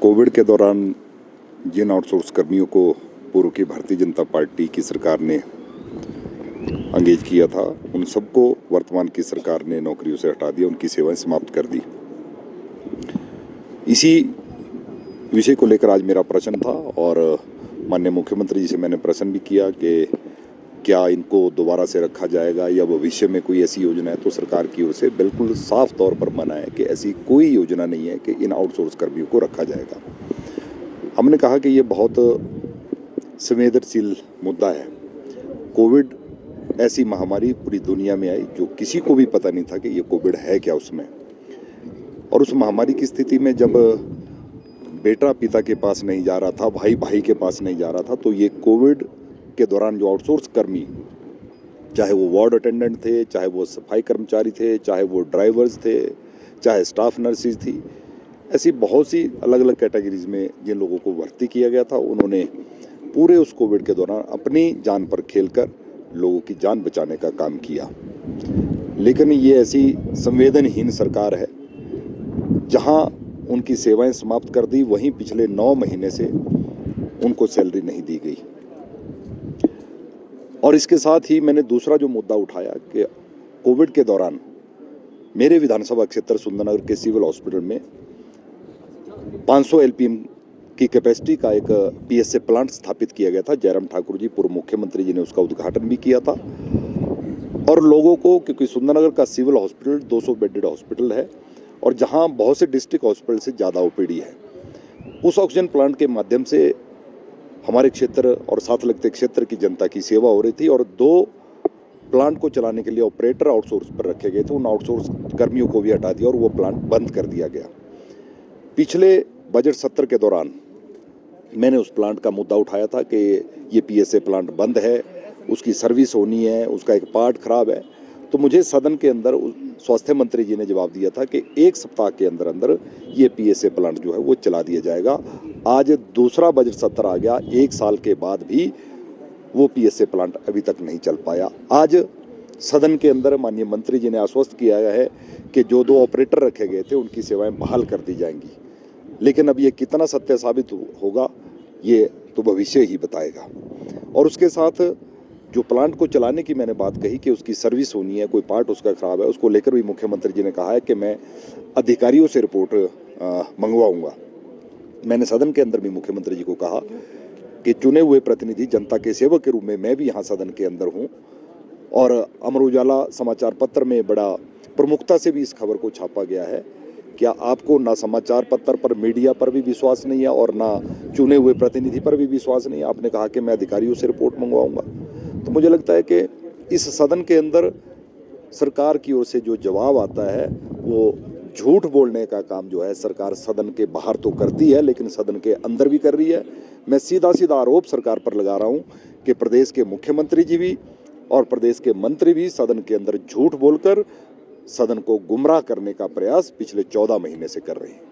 Covid के दौरान जिन outsource कर्मियों को पूर्व की भारतीय जनता पार्टी की सरकार ने एंगेज किया था, उन सबको वर्तमान की सरकार ने नौकरियों से हटा दिया, उनकी सेवाएं समाप्त कर दी। इसी विषय को लेकर आज मेरा प्रश्न था और माननीय मुख्यमंत्री जी से मैंने प्रश्न भी किया कि क्या इनको दोबारा से रखा जाएगा या भविष्य में कोई ऐसी योजना है। तो सरकार की ओर से बिल्कुल साफ तौर पर मना है कि ऐसी कोई योजना नहीं है कि इन आउटसोर्स कर्मियों को रखा जाएगा। हमने कहा कि ये बहुत संवेदनशील मुद्दा है। कोविड ऐसी महामारी पूरी दुनिया में आई जो किसी को भी पता नहीं था कि ये कोविड है क्या उसमें। और उस महामारी की स्थिति में जब बेटा पिता के पास नहीं जा रहा था, भाई भाई के पास नहीं जा रहा था, तो ये कोविड के दौरान जो आउटसोर्स कर्मी, चाहे वो वार्ड अटेंडेंट थे, चाहे वो सफाई कर्मचारी थे, चाहे वो ड्राइवर्स थे, चाहे स्टाफ नर्सेज थी, ऐसी बहुत सी अलग अलग कैटेगरीज में जिन लोगों को भर्ती किया गया था, उन्होंने पूरे उस कोविड के दौरान अपनी जान पर खेलकर लोगों की जान बचाने का काम किया। लेकिन ये ऐसी संवेदनहीन सरकार है जहां उनकी सेवाएं समाप्त कर दी, वहीं पिछले 9 महीने से उनको सैलरी नहीं दी गई। और इसके साथ ही मैंने दूसरा जो मुद्दा उठाया कि कोविड के दौरान मेरे विधानसभा क्षेत्र सुंदरनगर के सिविल हॉस्पिटल में 500 एलपीएम की कैपेसिटी का एक पीएसए प्लांट स्थापित किया गया था। जयराम ठाकुर जी पूर्व मुख्यमंत्री जी ने उसका उद्घाटन भी किया था। और लोगों को, क्योंकि सुंदरनगर का सिविल हॉस्पिटल 200 बेडेड हॉस्पिटल है और जहां बहुत से डिस्ट्रिक्ट हॉस्पिटल से ज़्यादा ओपीडी है, उस ऑक्सीजन प्लांट के माध्यम से हमारे क्षेत्र और साथ लगते क्षेत्र की जनता की सेवा हो रही थी। और 2 प्लांट को चलाने के लिए ऑपरेटर आउटसोर्स पर रखे गए थे, उन आउटसोर्स कर्मियों को भी हटा दिया और वो प्लांट बंद कर दिया गया। पिछले बजट सत्र के दौरान मैंने उस प्लांट का मुद्दा उठाया था कि ये पीएसए प्लांट बंद है, उसकी सर्विस होनी है, उसका एक पार्ट खराब है। तो मुझे सदन के अंदर स्वास्थ्य मंत्री जी ने जवाब दिया था कि 1 सप्ताह के अंदर अंदर ये पीएसए प्लांट जो है वो चला दिया जाएगा। आज दूसरा बजट सत्र आ गया, 1 साल के बाद भी वो पीएसए प्लांट अभी तक नहीं चल पाया। आज सदन के अंदर माननीय मंत्री जी ने आश्वस्त किया है कि जो 2 ऑपरेटर रखे गए थे उनकी सेवाएं बहाल कर दी जाएंगी। लेकिन अब ये कितना सत्य साबित होगा ये तो भविष्य ही बताएगा। और उसके साथ जो प्लांट को चलाने की मैंने बात कही कि उसकी सर्विस होनी है, कोई पार्ट उसका खराब है, उसको लेकर भी मुख्यमंत्री जी ने कहा है कि मैं अधिकारियों से रिपोर्ट मंगवाऊंगा। मैंने सदन के अंदर भी मुख्यमंत्री जी को कहा कि चुने हुए प्रतिनिधि जनता के सेवक के रूप में मैं भी यहाँ सदन के अंदर हूँ। और अमर उजाला समाचार पत्र में बड़ा प्रमुखता से भी इस खबर को छापा गया है। क्या आपको ना समाचार पत्र पर, मीडिया पर भी विश्वास नहीं है और ना चुने हुए प्रतिनिधि पर भी विश्वास नहीं है? आपने कहा कि मैं अधिकारियों से रिपोर्ट मंगवाऊंगा। तो मुझे लगता है कि इस सदन के अंदर सरकार की ओर से जो जवाब आता है वो झूठ बोलने का काम जो है सरकार सदन के बाहर तो करती है, लेकिन सदन के अंदर भी कर रही है। मैं सीधा सीधा आरोप सरकार पर लगा रहा हूँ कि प्रदेश के मुख्यमंत्री जी भी और प्रदेश के मंत्री भी सदन के अंदर झूठ बोलकर सदन को गुमराह करने का प्रयास पिछले 14 महीने से कर रहे हैं।